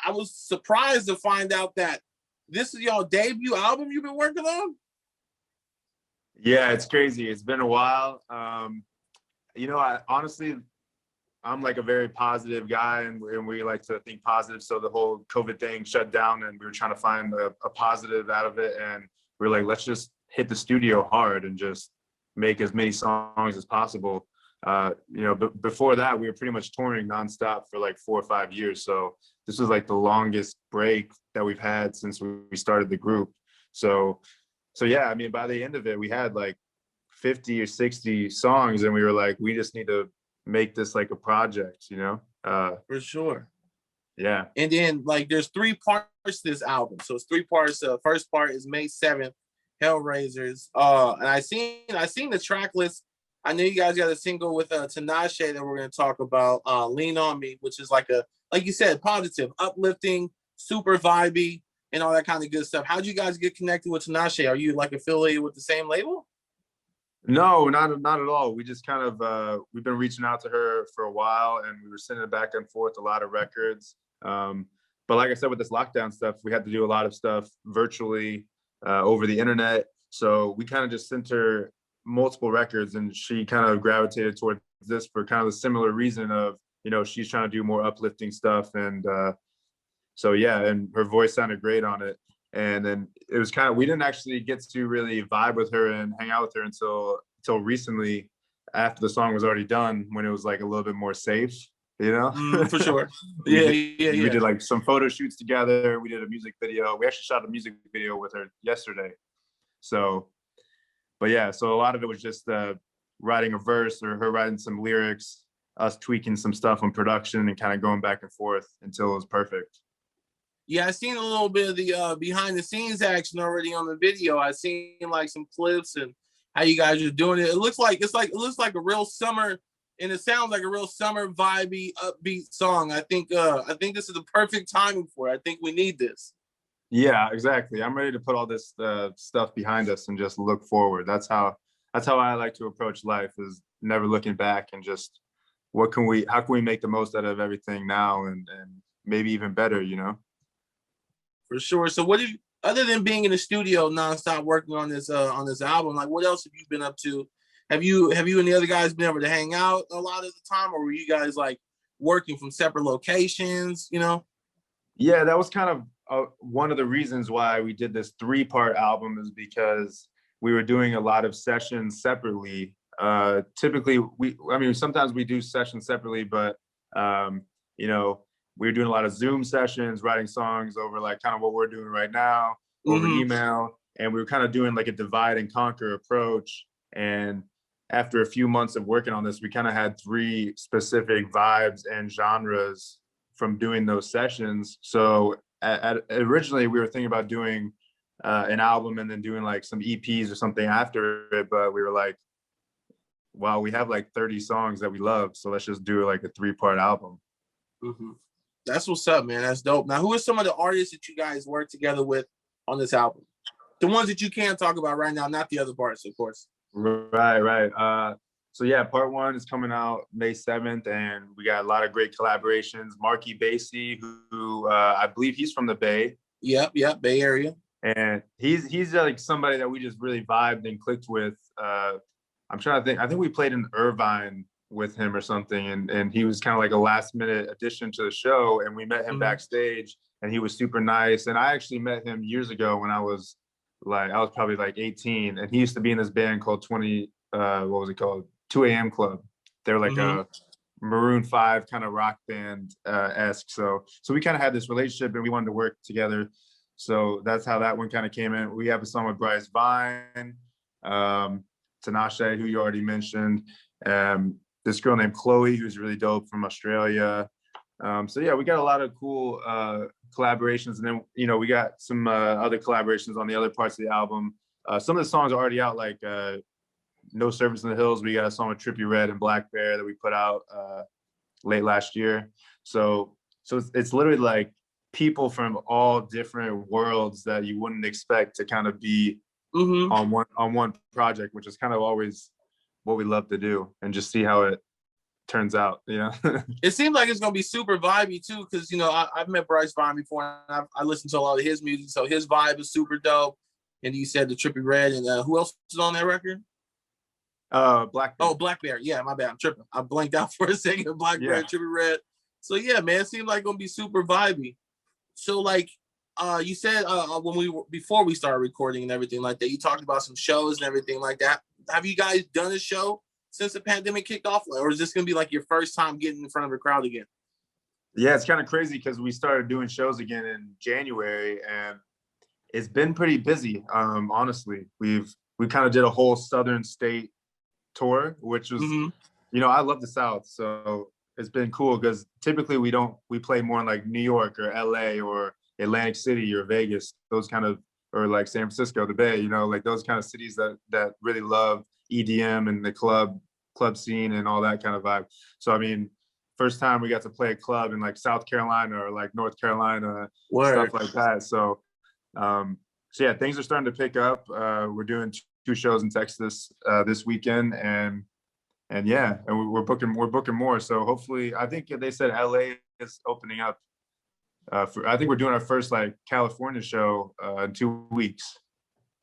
I was surprised to find out that this is y'all debut album you've been working on. Yeah, it's crazy. It's been a while. You know, I'm like a very positive guy, and we like to think positive. So the whole COVID thing shut down, and we were trying to find a positive out of it. And we were like, let's just hit the studio hard and just make as many songs as possible. You know, but before that, we were pretty much touring nonstop for like 4 or 5 years. So this was like the longest break that we've had since we started the group. So yeah, I mean, by the end of it, we had like 50 or 60 songs, and we were like, we just need to make this like a project, you know? For sure. Yeah. And then like there's 3 parts to this album. So it's 3 parts. First part is May 7th, Hellraisers. And I seen the track list. I know you guys got a single with Tinashe that we're gonna talk about, Lean on Me, which is like you said, positive, uplifting, super vibey, and all that kind of good stuff. How'd you guys get connected with Tinashe? Are you like affiliated with the same label? No, not at all. We just kind of we've been reaching out to her for a while, and we were sending back and forth a lot of records. But like I said, with this lockdown stuff, we had to do a lot of stuff virtually over the internet. So we kind of just sent her multiple records, and she kind of gravitated towards this for kind of a similar reason of, you know, she's trying to do more uplifting stuff. And so yeah, and her voice sounded great on it. And then it was kind of, we didn't actually get to really vibe with her and hang out with her until recently, after the song was already done, when it was like a little bit more safe, you know? For sure. We did like some photo shoots together. We did a music video. We actually shot a music video with her yesterday. So, but yeah, so a lot of it was just writing a verse or her writing some lyrics, us tweaking some stuff on production and kind of going back and forth until it was perfect. Yeah, I seen a little bit of the behind the scenes action already on the video. I seen like some clips and how you guys are doing it. It looks like a real summer, and it sounds like a real summer vibey, upbeat song. I think this is the perfect timing for it. I think we need this. Yeah, exactly. I'm ready to put all this stuff behind us and just look forward. That's how I like to approach life, is never looking back and just how can we make the most out of everything now and maybe even better, you know? For sure. So other than being in the studio nonstop working on this album, like what else have you been up to? Have you and the other guys been able to hang out a lot of the time, or were you guys like working from separate locations, you know? Yeah, that was kind of one of the reasons why we did this 3-part album, is because we were doing a lot of sessions separately. Typically sometimes we do sessions separately, but you know, we were doing a lot of Zoom sessions, writing songs over like kind of what we're doing right now over email. And we were kind of doing like a divide and conquer approach. And after a few months of working on this, we kind of had 3 specific vibes and genres from doing those sessions. So originally we were thinking about doing an album and then doing like some EPs or something after it. But we were like, wow, we have like 30 songs that we love. So let's just do like a 3-part album. That's what's up, man. That's dope. Now, who are some of the artists that you guys work together with on this album? The ones that you can't talk about right now, not the other parts, of course. Right. So yeah, part 1 is coming out May 7th, and we got a lot of great collaborations. Marky Basie, who I believe he's from the Bay. Yep, Bay Area. And he's like somebody that we just really vibed and clicked with. I'm trying to think. I think we played in Irvine with him or something, and he was kind of like a last minute addition to the show, and we met him backstage, and he was super nice. And I actually met him years ago when I was probably like 18, and he used to be in this band called what was it called? 2 a.m. Club. They're like a Maroon 5 kind of rock band esque. So we kind of had this relationship, and we wanted to work together. So that's how that one kind of came in. We have a song with Bryce Vine, Tinashe, who you already mentioned, this girl named Chloe, who's really dope, from Australia. So yeah, we got a lot of cool collaborations, and then, you know, we got some other collaborations on the other parts of the album. Some of the songs are already out, like No Service in the Hills. We got a song with Trippie Redd and Black Bear that we put out late last year. So it's literally like people from all different worlds that you wouldn't expect to kind of be on one project, which is kind of always what we love to do, and just see how it turns out, you know. It seems like it's gonna be super vibey too, because you know I've met Bryce Vine before, and I listened to a lot of his music, so his vibe is super dope. And you said the Trippie Redd, and who else is on that record? Blackberry. Oh, Blackberry. Yeah, my bad. I'm tripping. I blanked out for a second. Blackberry, Trippie Redd. So yeah, man, it seemed like gonna be super vibey. So like, you said before we started recording and everything like that, you talked about some shows and everything like that. Have you guys done a show since the pandemic kicked off, or is this gonna be like your first time getting in front of a crowd again? Yeah, it's kind of crazy because we started doing shows again in January, and it's been pretty busy. Honestly, we kind of did a whole Southern state tour, which was, you know, I love the South, so it's been cool because typically we play more in like New York or LA or Atlantic City or Vegas, those kind of, or like San Francisco, the Bay, you know, like those kind of cities that really love EDM and the club scene and all that kind of vibe. So I mean, first time we got to play a club in like South Carolina or like North Carolina, stuff like that. So yeah, things are starting to pick up. We're doing 2 shows in Texas this weekend, and yeah, and we're booking more. So hopefully, I think they said LA is opening up. I think we're doing our first like California show in 2 weeks.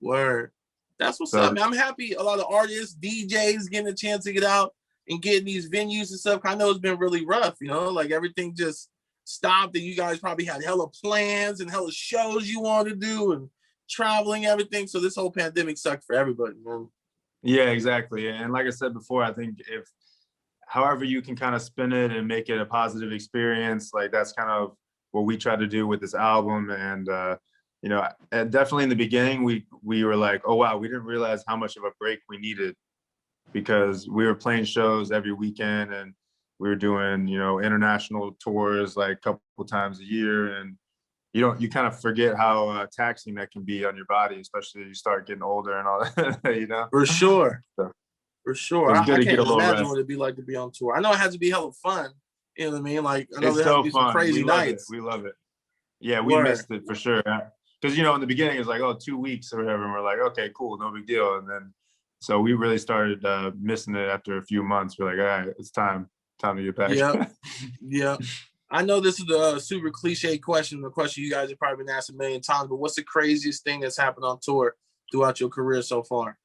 Word. That's what's up, man. I'm happy a lot of artists, DJs getting a chance to get out and getting these venues and stuff. I know it's been really rough, you know, like everything just stopped, and you guys probably had hella plans and hella shows you want to do and traveling, everything. So this whole pandemic sucked for everybody, man. Yeah, exactly. And like I said before, I think if however you can kind of spin it and make it a positive experience, like that's kind of what we try to do with this album. And you know, and definitely in the beginning, we were like, oh wow, we didn't realize how much of a break we needed, because we were playing shows every weekend and we were doing, you know, international tours like a couple times a year, and you kind of forget how taxing that can be on your body, especially as you start getting older and all that, you know? For sure. So, for sure. I can't imagine what it'd be like to be on tour. I know it has to be hella fun. You know what I mean? Like, I know there has to be some crazy nights. We love it. Yeah, we missed it for sure. Because, you know, in the beginning, it was like, oh, 2 weeks or whatever. And we're like, okay, cool, no big deal. And then, so we really started missing it after a few months. We're like, all right, it's time to get back. Yeah. I know this is a super cliche question, the question you guys have probably been asked a million times, but what's the craziest thing that's happened on tour throughout your career so far?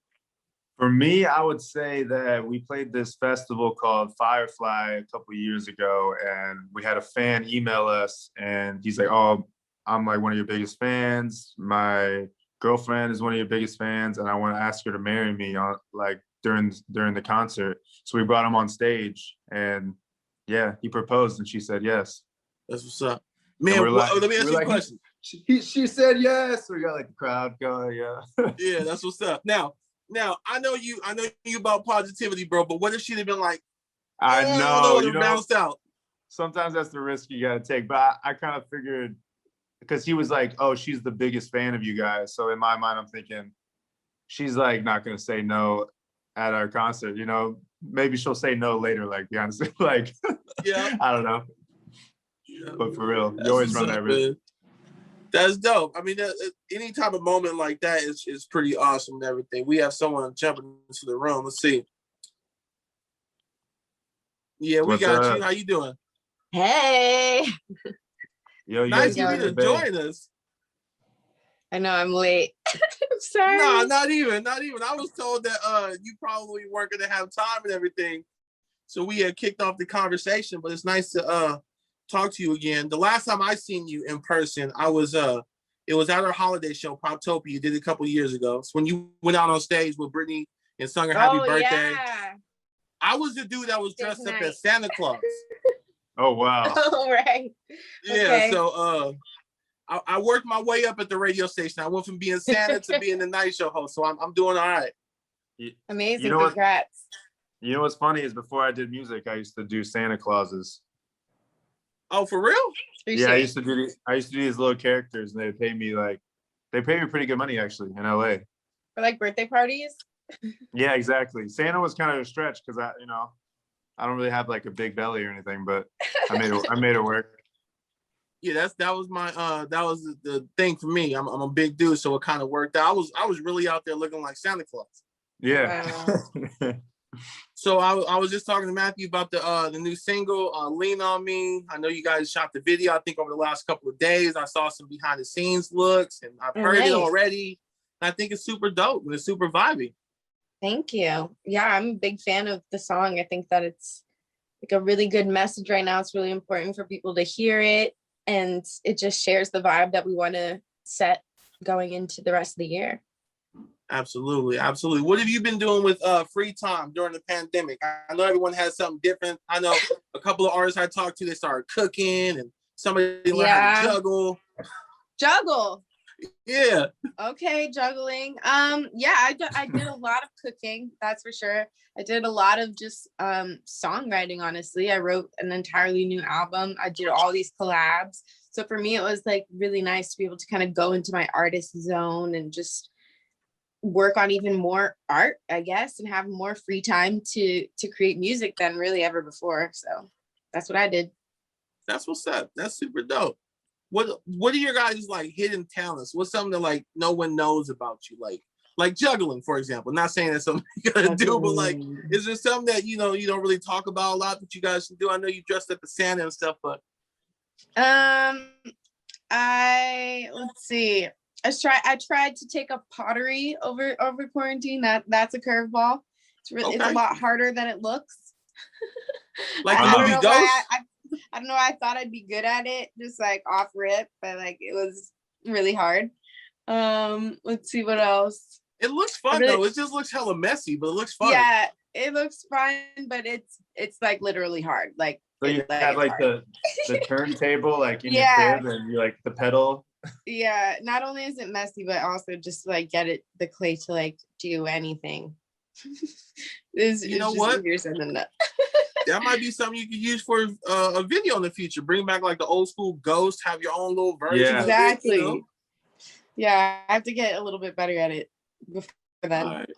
For me, I would say that we played this festival called Firefly a couple of years ago, and we had a fan email us, and he's like, oh, I'm like one of your biggest fans. My girlfriend is one of your biggest fans, and I want to ask her to marry me on like during the concert. So we brought him on stage, and yeah, he proposed, and she said yes. That's what's up, man. Let me ask you a question. She said yes. So we got like the crowd going, yeah. Yeah, that's what's up. Now I know you about positivity, bro. But what if she'd have been like, I know, you know, bounced out? Sometimes that's the risk you got to take. But I kind of figured, because he was like, oh, she's the biggest fan of you guys. So in my mind, I'm thinking, she's like not gonna say no at our concert, you know. Maybe she'll say no later, like Beyonce. Like, yeah, I don't know. Yeah, but for real, you always run that risk. That's dope. I mean, any type of moment like that is pretty awesome and everything. We have someone jumping into the room. Let's see. Yeah, we got you. How you doing? Hey. Yo, nice of you to join us. I know I'm late. I'm sorry. No, not even. I was told that you probably weren't gonna have time and everything, so we had kicked off the conversation. But it's nice to talk to you again. The last time I seen you in person, it was at our holiday show, Poptopia. You did it a couple years ago. It's when you went out on stage with Brittany and sung her happy birthday. Yeah. I was the dude that was dressed up as Santa Claus. Oh wow. Oh right. Yeah, okay. So I worked my way up at the radio station. I went from being Santa to being the night show host. So I'm doing all right. Amazing. You know congrats. You know what's funny is before I did music, I used to do Santa Clauses. Oh, for real? Yeah, I used to do these little characters, and they pay me pretty good money actually in LA. For like birthday parties? Yeah, exactly. Santa was kind of a stretch because I don't really have like a big belly or anything, but I made it work. Yeah, that was the thing for me. I'm a big dude, so it kind of worked out. I was really out there looking like Santa Claus. Yeah. Wow. So I was just talking to Matthew about the new single, "Lean on Me." I know you guys shot the video. I think over the last couple of days, I saw some behind the scenes looks, and I've heard it already. And I think it's super dope and it's super vibey. Thank you. Yeah, I'm a big fan of the song. I think that it's like a really good message right now. It's really important for people to hear it, and it just shares the vibe that we want to set going into the rest of the year. Absolutely, absolutely. What have you been doing with free time during the pandemic? I know everyone has something different. I know a couple of artists I talked to, they started cooking, and somebody learned how to juggle. Juggle. Yeah. Okay, juggling. Yeah, I did a lot of cooking, that's for sure. I did a lot of just songwriting, honestly. I wrote an entirely new album. I did all these collabs. So for me, it was like really nice to be able to kind of go into my artist zone and just work on even more art, I guess, and have more free time to create music than really ever before. So that's what I did. That's what's up. That's super dope. What are your guys like hidden talents? What's something that like no one knows about you? Like juggling, for example. Not saying that's something you gotta do, but like, is there something that you don't really talk about a lot that you guys can do? I know you dressed up as Santa and stuff, but let's see. I tried to take up pottery over quarantine. That's a curveball. It's a lot harder than it looks. Like the movie Ghost? I don't know why I thought I'd be good at it, just like off rip, but like it was really hard. Let's see what else. It looks fun though. It just looks hella messy, but it looks fun. Yeah, it looks fun, but it's like literally hard. Like so you have like the turntable like in your crib and you like the pedal. Yeah, not only is it messy, but also just to, like get the clay to like do anything. You know what? That might be something you could use for a video in the future. Bring back like the old school Ghost, have your own little version. Yeah, exactly. You know? Yeah, I have to get a little bit better at it before then. Right.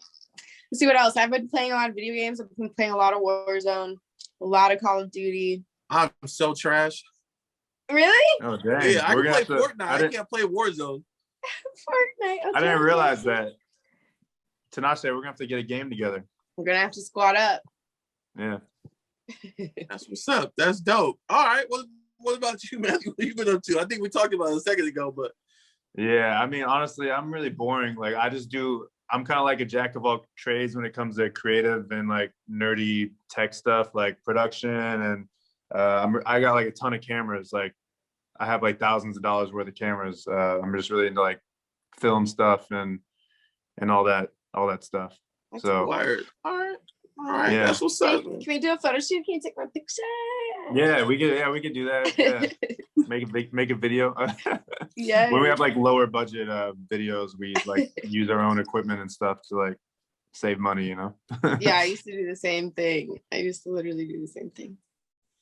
Let's see what else. I've been playing a lot of video games. I've been playing a lot of Warzone, a lot of Call of Duty. I'm so trash. Really? Oh dang! Yeah, I can play Fortnite. I can't play Warzone. Fortnite. Okay. I didn't realize that. Tinashe, we're gonna have to get a game together. We're gonna have to squad up. Yeah. That's what's up. That's dope. All right. What about you, Matthew? What have you been up to? I think we talked about it a second ago, but yeah, I mean, honestly, I'm really boring. Like I'm kind of like a jack of all trades when it comes to creative and like nerdy tech stuff, like production. And I got like a ton of cameras. Like I have like thousands of dollars worth of cameras. I'm just really into like film stuff and all that stuff. That's so wired. All right. Yeah. That's what's up. Can we do a photo shoot? Can you take my picture? Yeah, we could do that. Yeah. make a video. Yeah. When we have like lower budget videos, we like use our own equipment and stuff to like save money, you know. Yeah, I used to do the same thing. I used to literally do the same thing.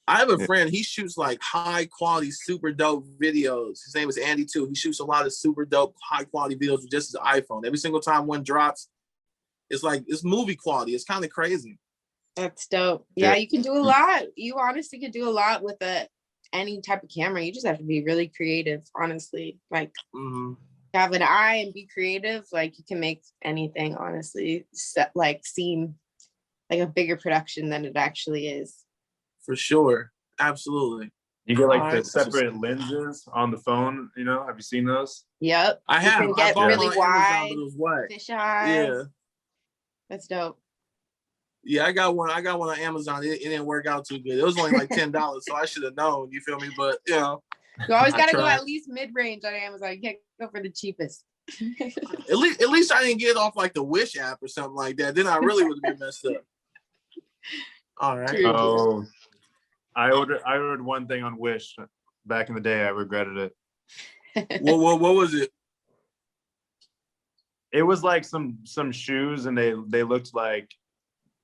I have a friend, he shoots like high quality, super dope videos. His name is Andy too. He shoots a lot of super dope, high quality videos with just his iPhone. Every single time one drops, it's movie quality. It's kind of crazy. That's dope. Yeah, you can do a lot. You honestly can do a lot with any type of camera. You just have to be really creative, honestly. Like have an eye and be creative. Like you can make anything, honestly, seem like a bigger production than it actually is. For sure. Absolutely. You get like the separate lenses on the phone, you know? Have you seen those? Yep. I have. You can get really wide, fish eyes. Yeah. That's dope. Yeah, I got one on Amazon. It didn't work out too good. It was only like $10, so I should have known. You feel me? But you know, you always gotta go at least mid-range on Amazon. You can't go for the cheapest. at least I didn't get it off like the Wish app or something like that. Then I really would have been messed up. All right. Oh, I ordered one thing on Wish back in the day. I regretted it. What was it? It was like some shoes, and they looked like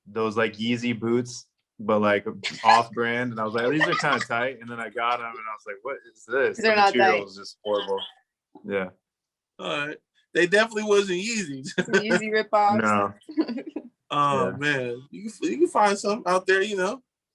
those like Yeezy boots, but like off-brand. And I was like, these are kind of tight. And then I got them, and I was like, what is this? They're not material tight. was just horrible. Yeah. All right. They definitely wasn't Yeezys. Yeezy ripoffs. No. Oh man, you can find some out there, you know.